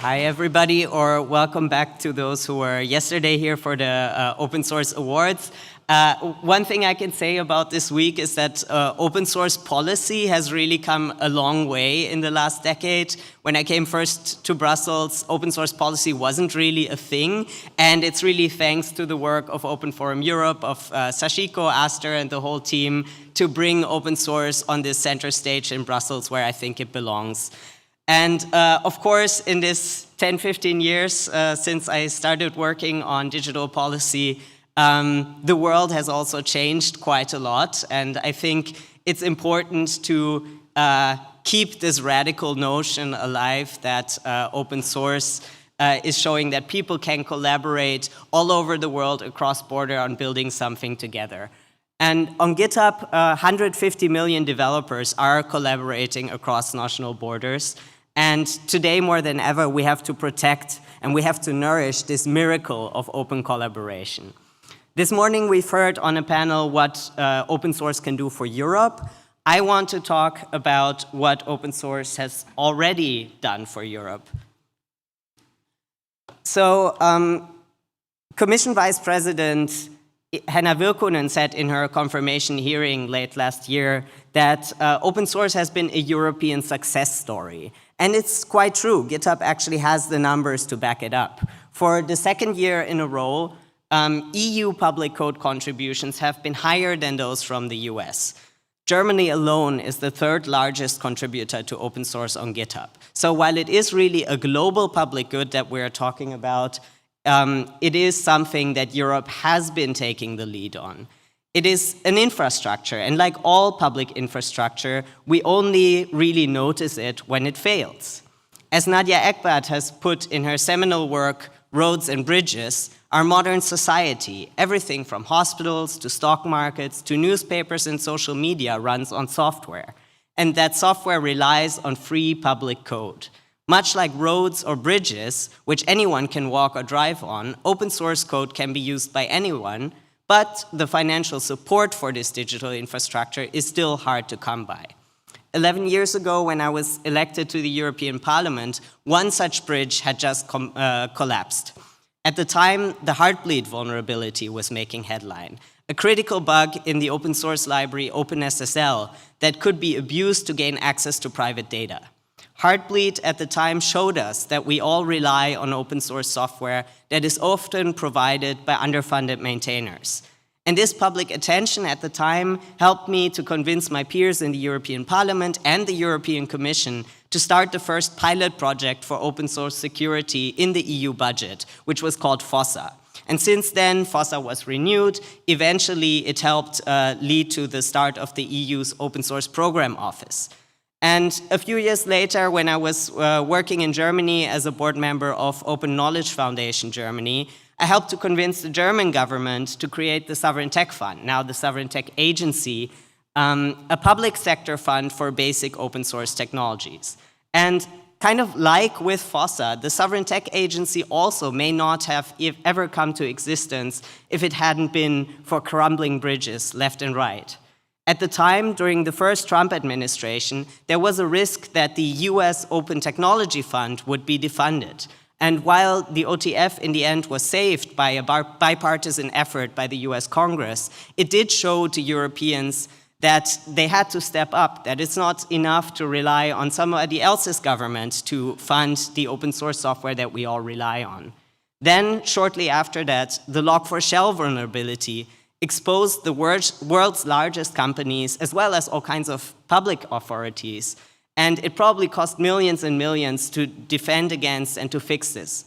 Hi, everybody, or welcome back to those who were yesterday here for the Open Source Awards. One thing I can say about this week is that open source policy has really come a long way in the last decade. When I came first to Brussels, open source policy wasn't really a thing, and it's really thanks to the work of Open Forum Europe, of Sashiko, Aster, and the whole team to bring open source on this center stage in Brussels where I think it belongs. And of course, in this 10, 15 years since I started working on digital policy, the world has also changed quite a lot. And I think it's important to keep this radical notion alive that open source is showing that people can collaborate all over the world across border on building something together. And on GitHub, 150 million developers are collaborating across national borders. And today, more than ever, we have to protect and we have to nourish this miracle of open collaboration. This morning, we've heard on a panel what open source can do for Europe. I want to talk about what open source has already done for Europe. So, Commission Vice President Henna Virkkunen said in her confirmation hearing late last year that open source has been a European success story. And it's quite true. GitHub actually has the numbers to back it up. For the second year in a row, EU public code contributions have been higher than those from the US. Germany alone is the third largest contributor to open source on GitHub. So while it is really a global public good that we're talking about, it is something that Europe has been taking the lead on. It is an infrastructure, and like all public infrastructure, we only really notice it when it fails. As Nadia Ekbert has put in her seminal work, Roads and Bridges, our modern society, everything from hospitals to stock markets to newspapers and social media runs on software. And that software relies on free public code. Much like roads or bridges, which anyone can walk or drive on, open source code can be used by anyone, but the financial support for this digital infrastructure is still hard to come by. 11 years ago, when I was elected to the European Parliament, one such bridge had just collapsed. At the time, the Heartbleed vulnerability was making headline, a critical bug in the open source library OpenSSL that could be abused to gain access to private data. Heartbleed at the time showed us that we all rely on open source software that is often provided by underfunded maintainers. And this public attention at the time helped me to convince my peers in the European Parliament and the European Commission to start the first pilot project for open source security in the EU budget, which was called FOSSA. And since then, FOSSA was renewed. Eventually, it helped lead to the start of the EU's Open Source Program Office. And a few years later, when I was working in Germany as a board member of Open Knowledge Foundation Germany, I helped to convince the German government to create the Sovereign Tech Fund, now the Sovereign Tech Agency, a public sector fund for basic open source technologies. And kind of like with FOSSA, the Sovereign Tech Agency also may not have ever come to existence if it hadn't been for crumbling bridges left and right. At the time, during the first Trump administration, there was a risk that the US Open Technology Fund would be defunded. And while the OTF in the end was saved by a bipartisan effort by the US Congress, it did show to Europeans that they had to step up, that it's not enough to rely on somebody else's government to fund the open source software that we all rely on. Then, shortly after that, the Log4Shell vulnerability exposed the world's largest companies as well as all kinds of public authorities. And it probably cost millions and millions to defend against and to fix this.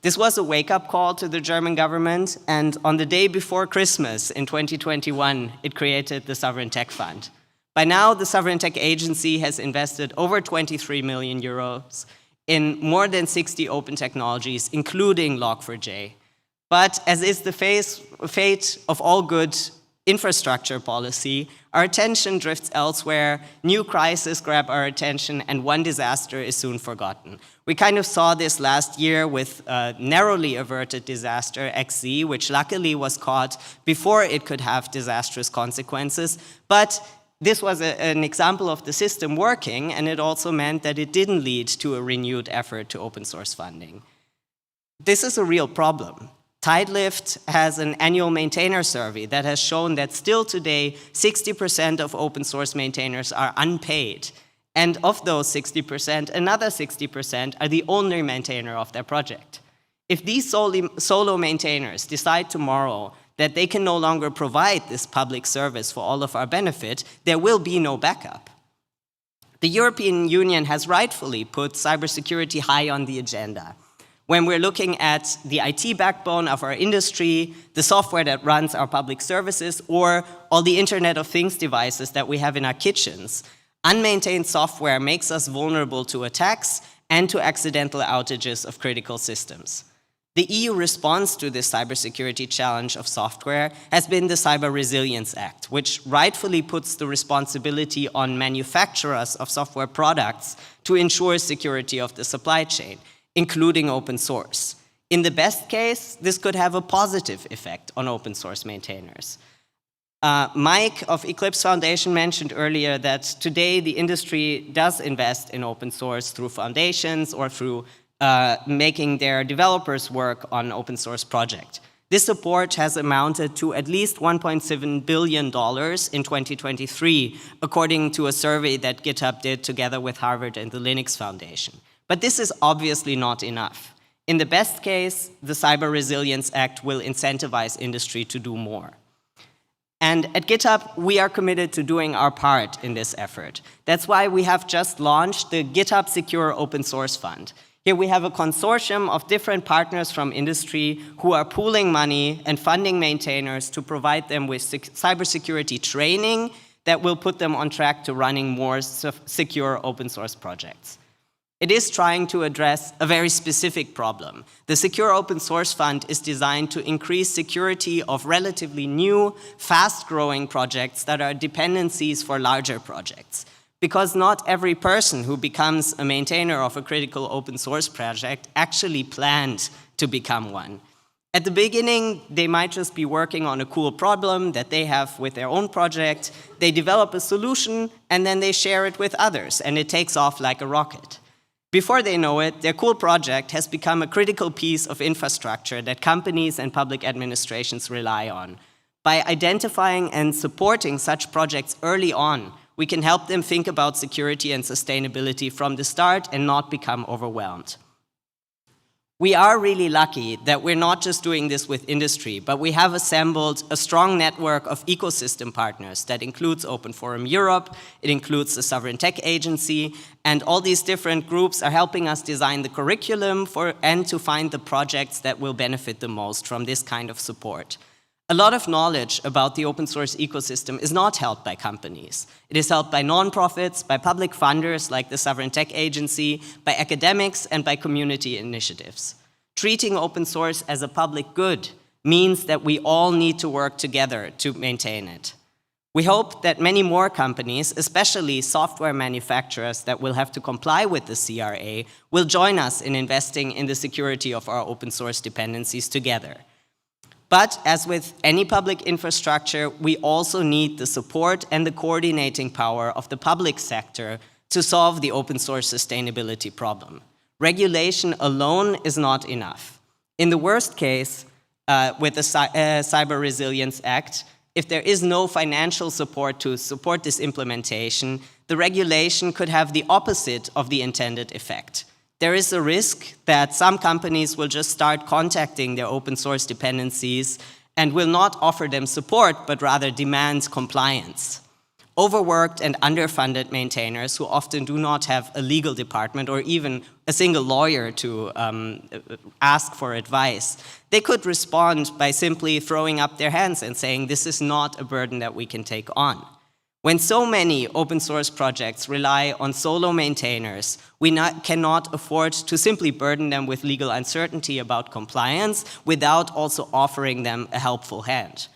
This was a wake-up call to the German government, and on the day before Christmas in 2021, it created the Sovereign Tech Fund. By now, the Sovereign Tech Agency has invested over 23 million euros in more than 60 open technologies, including Log4j. But as is the fate of all good infrastructure policy, our attention drifts elsewhere, new crises grab our attention, and one disaster is soon forgotten. We kind of saw this last year with a narrowly averted disaster, XZ, which luckily was caught before it could have disastrous consequences. But this was an example of the system working, and it also meant that it didn't lead to a renewed effort to open source funding. This is a real problem. Tidelift has an annual maintainer survey that has shown that still today, 60% of open source maintainers are unpaid. And of those 60%, another 60% are the only maintainer of their project. If these solo maintainers decide tomorrow that they can no longer provide this public service for all of our benefit, there will be no backup. The European Union has rightfully put cybersecurity high on the agenda. When we're looking at the IT backbone of our industry, the software that runs our public services, or all the Internet of Things devices that we have in our kitchens, unmaintained software makes us vulnerable to attacks and to accidental outages of critical systems. The EU response to this cybersecurity challenge of software has been the Cyber Resilience Act, which rightfully puts the responsibility on manufacturers of software products to ensure security of the supply chain, including open source. In the best case, this could have a positive effect on open source maintainers. Mike of Eclipse Foundation mentioned earlier that today the industry does invest in open source through foundations or through making their developers work on open source projects. This support has amounted to at least $1.7 billion in 2023, according to a survey that GitHub did together with Harvard and the Linux Foundation. But this is obviously not enough. In the best case, the Cyber Resilience Act will incentivize industry to do more. And at GitHub, we are committed to doing our part in this effort. That's why we have just launched the GitHub Secure Open Source Fund. Here we have a consortium of different partners from industry who are pooling money and funding maintainers to provide them with cybersecurity training that will put them on track to running more secure open source projects. It is trying to address a very specific problem. The Secure Open Source Fund is designed to increase security of relatively new, fast-growing projects that are dependencies for larger projects. Because not every person who becomes a maintainer of a critical open source project actually planned to become one. At the beginning, they might just be working on a cool problem that they have with their own project. They develop a solution, and then they share it with others, and it takes off like a rocket. Before they know it, their cool project has become a critical piece of infrastructure that companies and public administrations rely on. By identifying and supporting such projects early on, we can help them think about security and sustainability from the start and not become overwhelmed. We are really lucky that we're not just doing this with industry, but we have assembled a strong network of ecosystem partners that includes Open Forum Europe, it includes the Sovereign Tech Agency, and all these different groups are helping us design the curriculum and to find the projects that will benefit the most from this kind of support. A lot of knowledge about the open source ecosystem is not held by companies. It is held by nonprofits, by public funders like the Sovereign Tech Agency, by academics, and by community initiatives. Treating open source as a public good means that we all need to work together to maintain it. We hope that many more companies, especially software manufacturers that will have to comply with the CRA, will join us in investing in the security of our open source dependencies together. But as with any public infrastructure, we also need the support and the coordinating power of the public sector to solve the open source sustainability problem. Regulation alone is not enough. In the worst case, with the Cyber Resilience Act, if there is no financial support to support this implementation, the regulation could have the opposite of the intended effect. There is a risk that some companies will just start contacting their open source dependencies and will not offer them support, but rather demand compliance. Overworked and underfunded maintainers who often do not have a legal department or even a single lawyer to ask for advice, they could respond by simply throwing up their hands and saying, this is not a burden that we can take on. When so many open source projects rely on solo maintainers, we cannot afford to simply burden them with legal uncertainty about compliance without also offering them a helpful hand.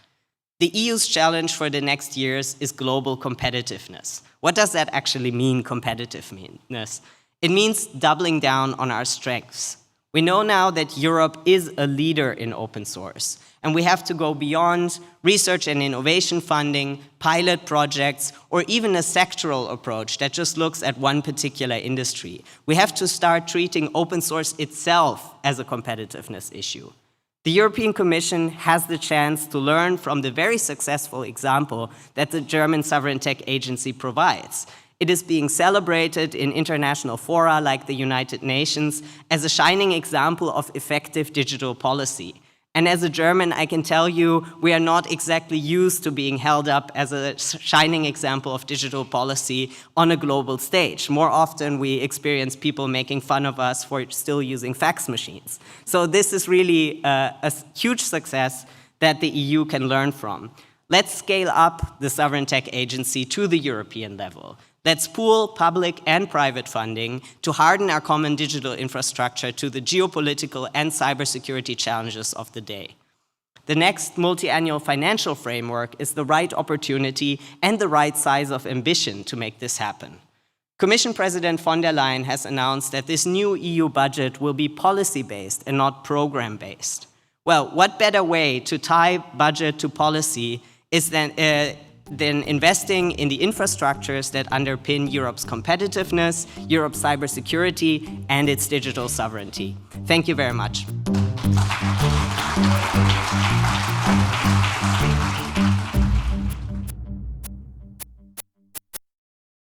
The EU's challenge for the next years is global competitiveness. What does that actually mean, competitiveness? It means doubling down on our strengths. We know now that Europe is a leader in open source. And we have to go beyond research and innovation funding, pilot projects, or even a sectoral approach that just looks at one particular industry. We have to start treating open source itself as a competitiveness issue. The European Commission has the chance to learn from the very successful example that the German Sovereign Tech Agency provides. It is being celebrated in international fora like the United Nations as a shining example of effective digital policy. And as a German, I can tell you, we are not exactly used to being held up as a shining example of digital policy on a global stage. More often, we experience people making fun of us for still using fax machines. So this is really a huge success that the EU can learn from. Let's scale up the Sovereign Tech Agency to the European level. Let's pool public and private funding to harden our common digital infrastructure to the geopolitical and cybersecurity challenges of the day. The next multi-annual financial framework is the right opportunity and the right size of ambition to make this happen. Commission President von der Leyen has announced that this new EU budget will be policy-based and not program-based. Well, what better way to tie budget to policy is than investing in the infrastructures that underpin Europe's competitiveness, Europe's cybersecurity, and its digital sovereignty. Thank you very much.